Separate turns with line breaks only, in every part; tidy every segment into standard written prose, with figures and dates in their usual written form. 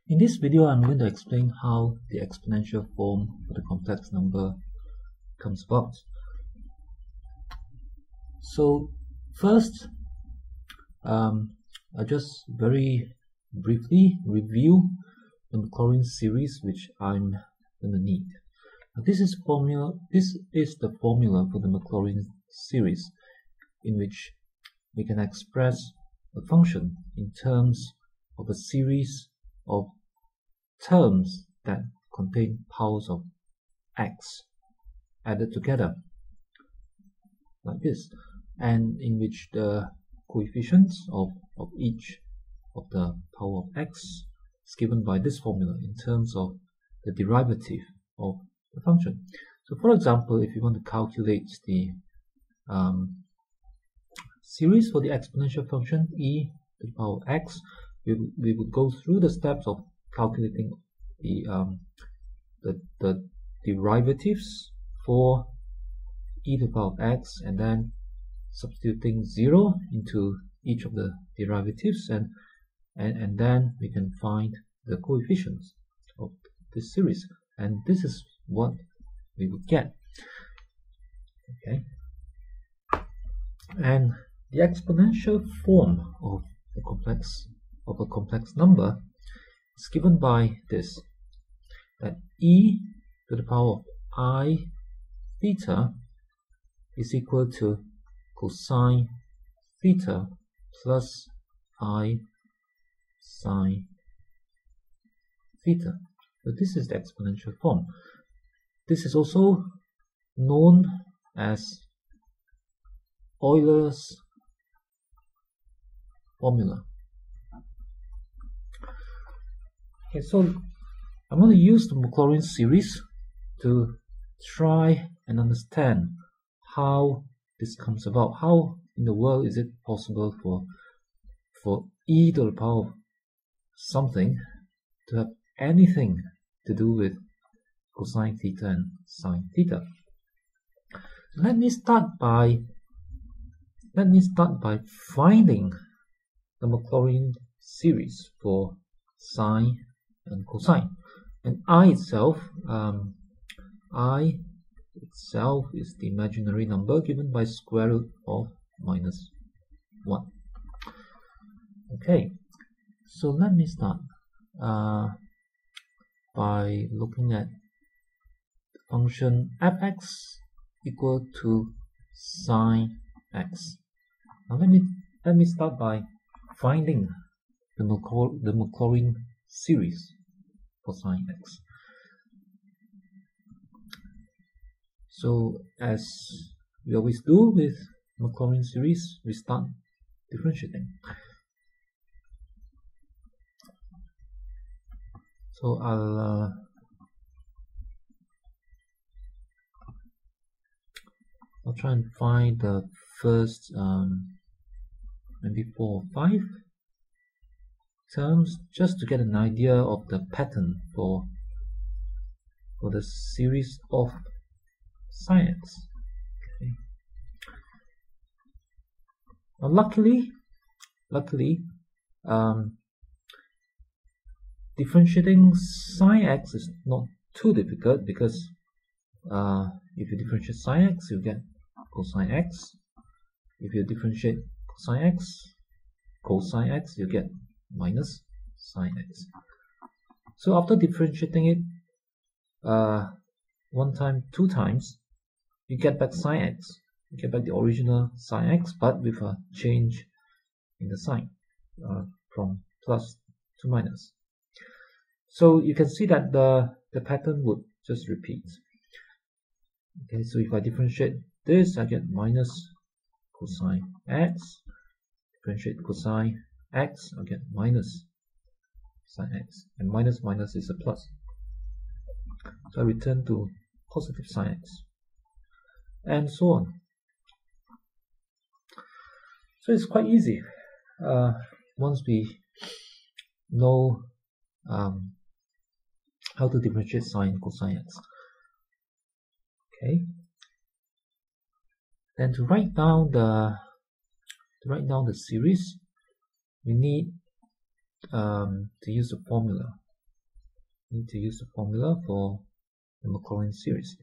In this video, I'm going to explain how the exponential form for the complex number comes about. So first, I'll just very briefly review the Maclaurin series which I'm going to need. Now, this is the formula for the Maclaurin series, in which we can express a function in terms of a series of terms that contain powers of x added together like this, and in which the coefficients of each of the power of x is given by this formula in terms of the derivative of the function. So for example, if you want to calculate the series for the exponential function e to the power of x, we would go through the steps of calculating the derivatives for e to the power of x, and then substituting 0 into each of the derivatives, and then we can find the coefficients of this series, and this is what we would get. Okay, and the exponential form of a complex number is given by this, that e to the power of I theta is equal to cosine theta plus I sine theta. So this is the exponential form. This is also known as Euler's formula. Okay, so I'm going to use the Maclaurin series to try and understand how this comes about. How in the world is it possible for e to the power of something to have anything to do with cosine theta and sine theta? Let me start by finding the Maclaurin series for sine and cosine, and I itself is the imaginary number given by square root of minus 1. Okay, so let me start by looking at the function fx equal to sine x. Now let me start by finding the Maclaurin series for sine x. So as we always do with Maclaurin series, we start differentiating. So I'll try and find the first maybe 4 or 5 terms, just to get an idea of the pattern for the series of sine x. Okay. Now luckily, differentiating sine x is not too difficult, because if you differentiate sine x, you get cosine x. If you differentiate cosine x, you get minus sine x. So after differentiating it 1 time, 2 times, you get back sine x. You get back the original sine x, but with a change in the sign from plus to minus. So you can see that the pattern would just repeat. Okay, so if I differentiate this, I get minus cosine x. Differentiate cosine x, I get minus sine x, and minus is a plus. So I return to positive sine x, and so on. So it's quite easy once we know how to differentiate sine and cosine x. Okay. Then to write down the series, we need to use the formula. need to use the formula for the Maclaurin series.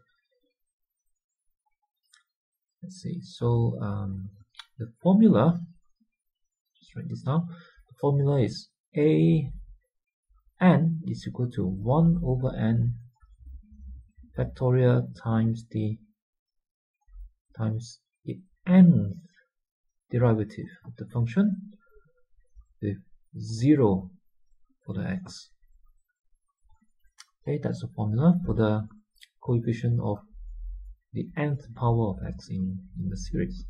Let's see. So the formula, just write this down. The formula is a n is equal to 1 over n factorial times the nth derivative of the function with 0 for the x. Okay, that's the formula for the coefficient of the nth power of x in the series.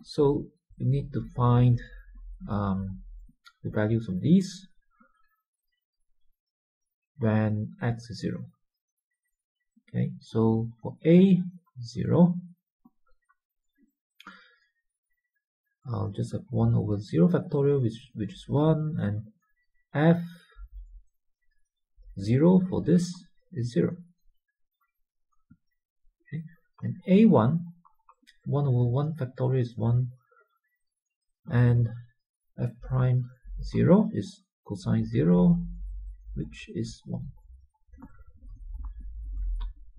So we need to find the values of these when x is 0. Okay, so for a 0, I'll just have 1 over 0 factorial, which is 1, and f 0 for this is 0. Okay, and a1, 1 over 1 factorial is 1, and f prime 0 is cosine 0, which is 1.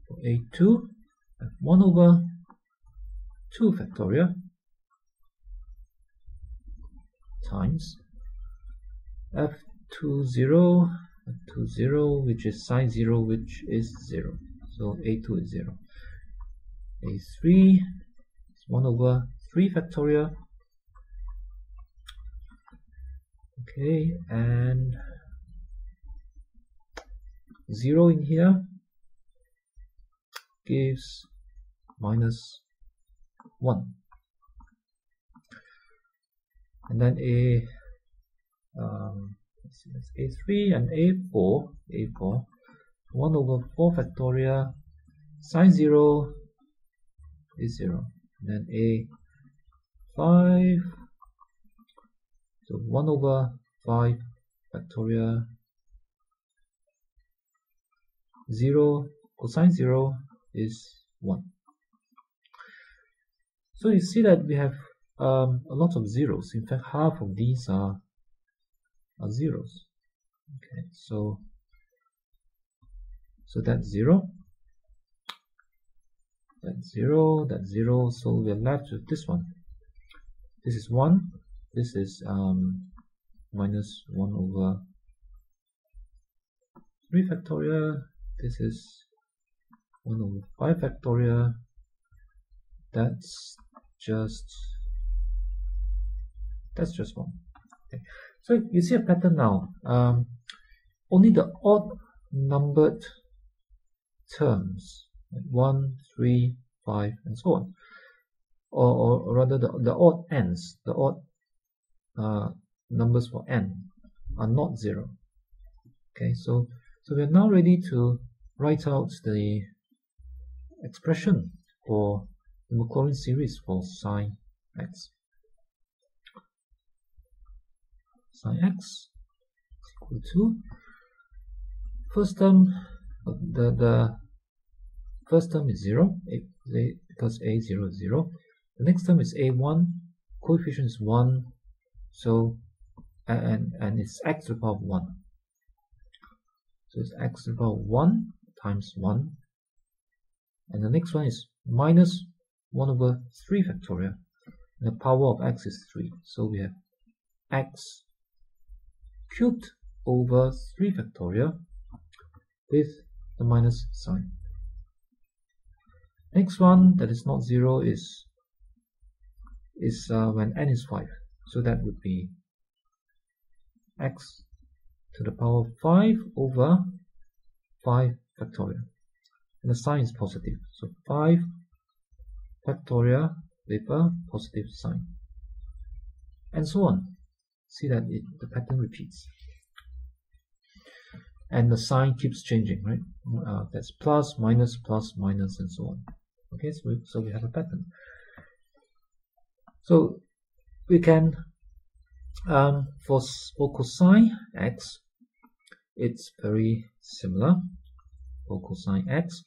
For a2, I have 1 over 2 factorial times f20, which is sine 0, which is 0. So a2 is 0. a3 is 1 over 3 factorial. Okay, and 0 in here gives minus 1. And then let's see, that's a3 and a4, 1 over 4 factorial, sine 0 is 0. And then a5, so 1 over 5 factorial, 0, cosine 0 is 1. So you see that we have a lot of zeros. In fact, half of these are zeros. Okay, so that's 0. That's 0. That's 0. So we're left with this one. This is 1. This is minus 1 over 3 factorial. This is 1 over 5 factorial. That's just 1. Okay. So you see a pattern now. Only the odd numbered terms, like 1, 3, 5, and so on, or rather the odd n's, the odd numbers for n are not 0. Okay, so we are now ready to write out the expression for the Maclaurin series for sine x. Sine x is equal to first term. The first term is 0 because a0 is 0. The next term is a1. Coefficient is 1. So and it's x to the power of 1. So it's x to the power of 1 times 1. And the next one is minus 1 over 3 factorial. And the power of x is 3. So we have x cubed over 3 factorial with the minus sign. Next one that is not 0 is when n is 5. So that would be x to the power of 5 over 5 factorial. And the sign is positive. So 5 factorial with a positive sign. And so on. See that the pattern repeats. And the sign keeps changing, right? That's plus, minus, and so on. Okay, so we have a pattern. So we can, for cosine x, it's very similar. For cosine x,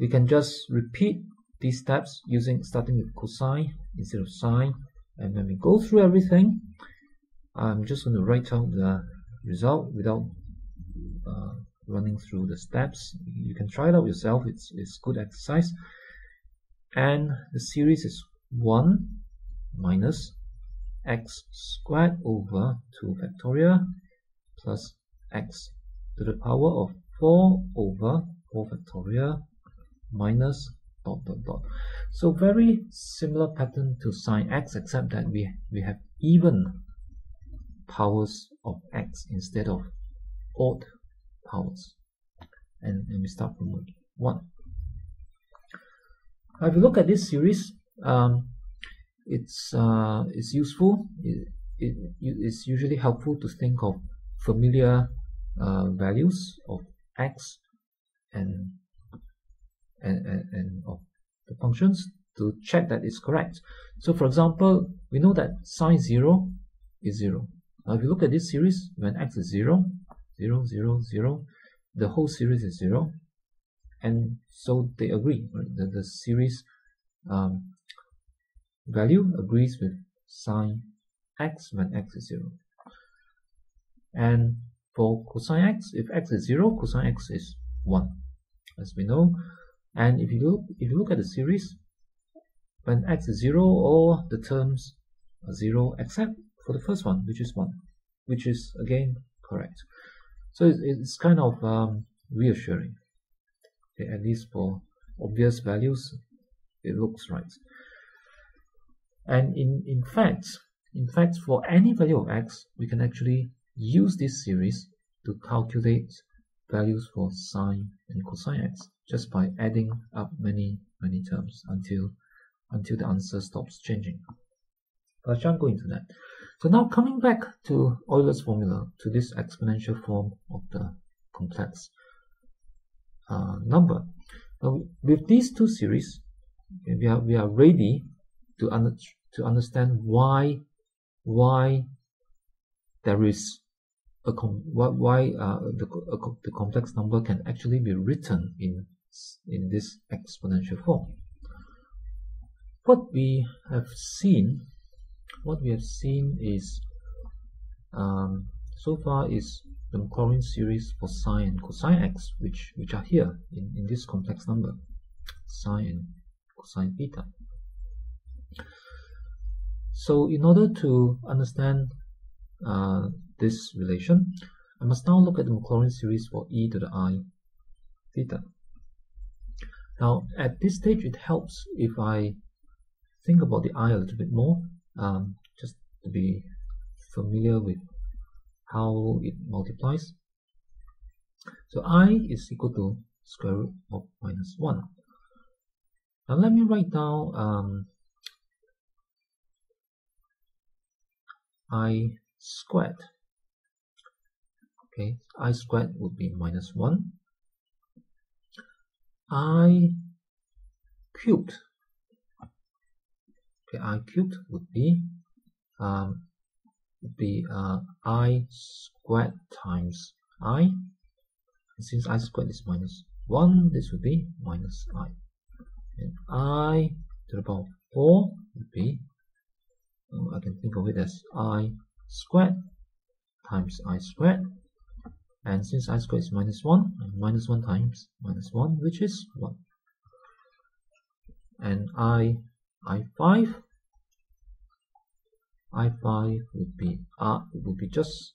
we can just repeat these steps starting with cosine instead of sine. And when we go through everything, I'm just going to write out the result without running through the steps. You can try it out yourself. It's good exercise. And the series is 1 minus x squared over 2 factorial plus x to the power of 4 over 4 factorial minus dot dot dot. So very similar pattern to sine x, except that we have even powers of x instead of odd powers. And we start from 1. Now if you look at this series, it's useful. It's usually helpful to think of familiar values of x and of the functions to check that it's correct. So for example, we know that sine 0 is 0. Now if you look at this series, when x is 0, 0, 0, 0, the whole series is 0. And so they agree, right? The series value agrees with sine x when x is 0. And for cosine x, if x is 0, cosine x is 1, as we know. And if you look at the series, when x is 0, all the terms are 0 except for the first one, which is 1, which is again correct. So it's kind of reassuring. Okay, at least for obvious values, it looks right. And in fact, for any value of x, we can actually use this series to calculate values for sine and cosine x just by adding up many terms until the answer stops changing. But I shan't go into that. So now coming back to Euler's formula, to this exponential form of the complex number. Now, with these two series, we are ready to understand why there is the complex number can actually be written in this exponential form. What we have seen is so far is the Maclaurin series for sine and cosine x, which are here in this complex number, sine and cosine theta. So in order to understand this relation, I must now look at the Maclaurin series for e to the I theta. Now at this stage, it helps if I think about the I a little bit more, just to be familiar with how it multiplies. So I is equal to square root of minus 1. Now let me write down I squared. Okay, I squared would be minus 1. I cubed. Okay, I cubed would be I squared times I. And since I squared is minus 1, this would be minus I. And I to the power of 4 would be, I can think of it as I squared times I squared. And since I squared is minus 1, minus 1 times minus 1, which is 1. And I5 would be just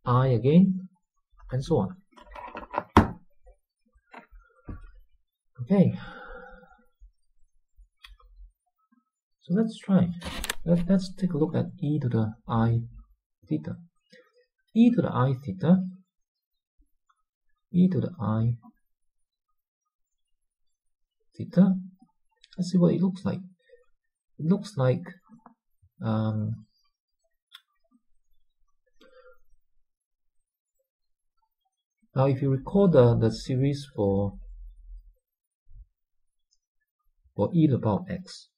I again, and so on. Okay. So let's try. Let's take a look at e to the I theta. E to the I theta. E to the I theta. Let's see what it looks like. It looks like now if you recall the series for e to the power of x,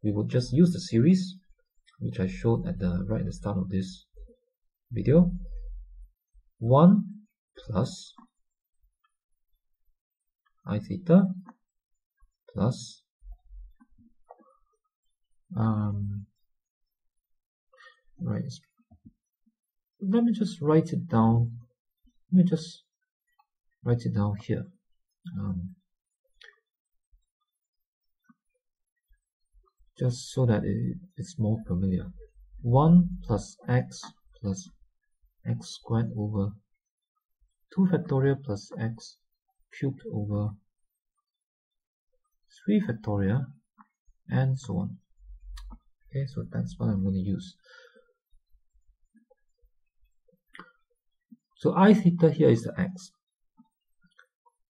we would just use the series which I showed right at the start of this video. 1 plus I theta plus right. Let me just write it down. Let me just write it down here. Just so that it's more familiar. 1 plus x squared over 2 factorial plus x cubed over 3 factorial, and so on. Okay, so that's what I'm going to use. So I theta here is the x.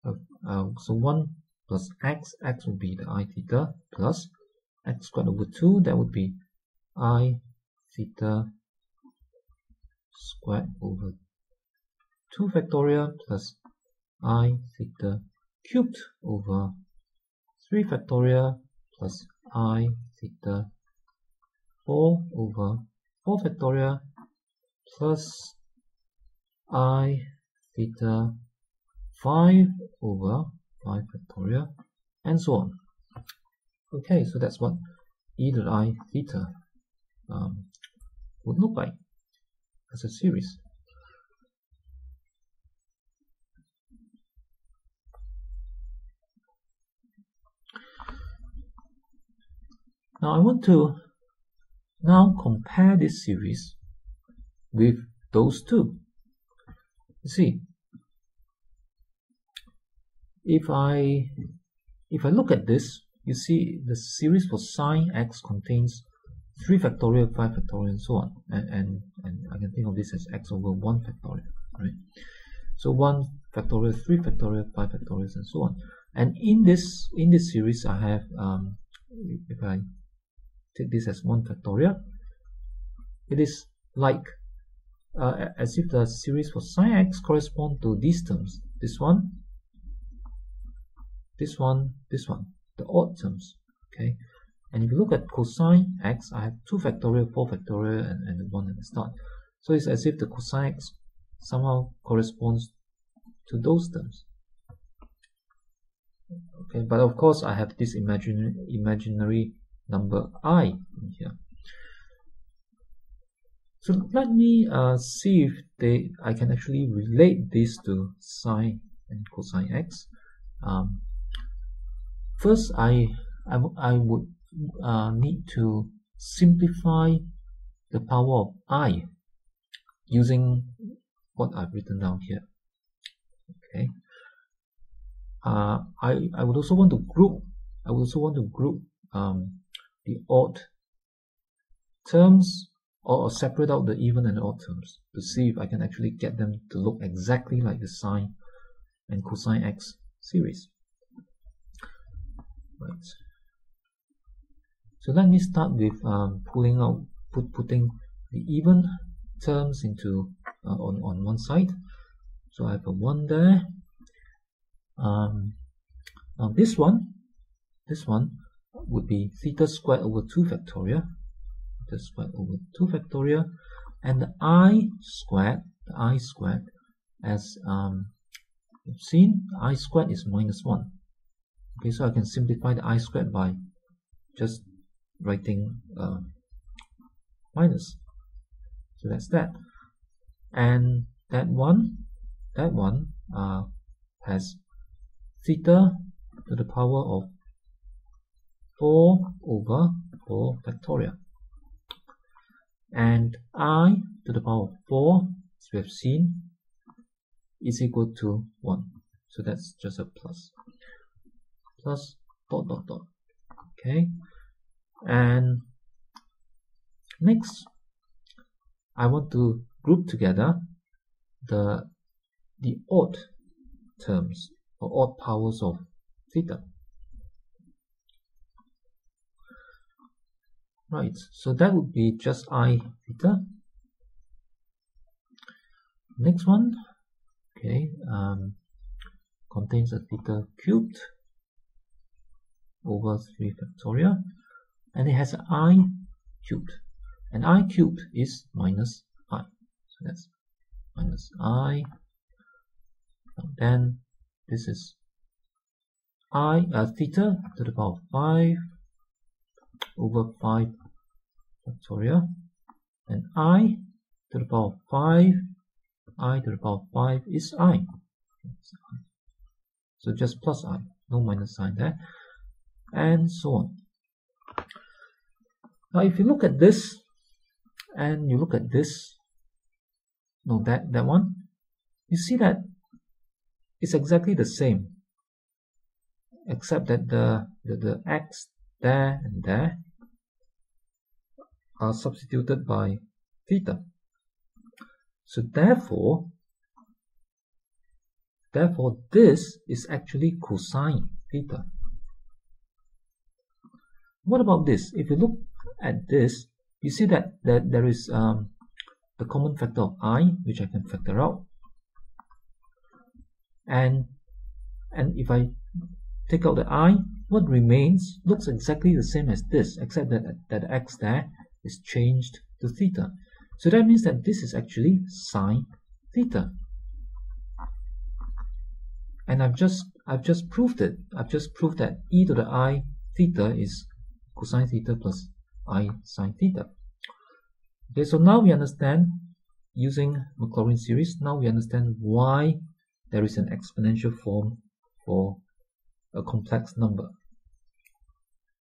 So 1 plus x would be the I theta, plus x squared over 2, that would be I theta squared over 2 factorial plus I theta cubed over 3 factorial plus I theta 4 over 4 factorial plus I theta 5 over 5 factorial, and so on. Okay, so that's what either I theta would look like as a series. Now I want to compare this series with those two. You see, if I look at this, you see the series for sine x contains 3 factorial, 5 factorial, and so on, and I can think of this as x over 1 factorial, right? So 1 factorial, 3 factorial, 5 factorials, and so on. And in this series, I have if I take this as 1 factorial, it is like as if the series for sine x correspond to these terms, this one, this one, this one, the odd terms. Okay, and if you look at cosine x, I have 2 factorial, 4 factorial, and 1 at the start. So it's as if the cosine x somehow corresponds to those terms. Okay, but of course I have this imaginary number I in here. So let me see if I can actually relate this to sine and cosine x. First, I would need to simplify the power of I using what I've written down here. Okay. I would also want to group. The odd terms, or separate out the even and odd terms to see if I can actually get them to look exactly like the sine and cosine x series. Right. So let me start with putting the even terms into on one side. So I have a 1 there. Now this one would be theta squared over 2 factorial. Theta squared over 2 factorial, and the I squared, as you've seen, I squared is minus 1. Okay, so I can simplify the I squared by just writing minus. So that's that. And that one has theta to the power of 4 over 4 factorial. And I to the power of 4, as we have seen, is equal to 1. So that's just a plus. Plus dot dot dot. Okay. And next, I want to group together the odd terms or odd powers of theta. Right, so that would be just I theta. Next one, okay, contains a theta cubed over 3 factorial, and it has an I cubed, and I cubed is minus I, so that's minus I. And then this is theta to the power of 5 over 5 factorial, and I to the power of 5 is I. So just plus I, no minus sign there, and so on. Now if you look at this, and you look at this, no, that one, you see that it's exactly the same, except that the x there and there are substituted by theta. So therefore this is actually cosine theta. What about this? If you look at this, you see that there is the common factor of I, which I can factor out, and if I take out the I, what remains looks exactly the same as this, except that the x there is changed to theta. So that means that this is actually sine theta. And I've just proved it. I've just proved that e to the I theta is cosine theta plus I sine theta. Okay, so now we understand, using Maclaurin series, now we understand why there is an exponential form for a complex number.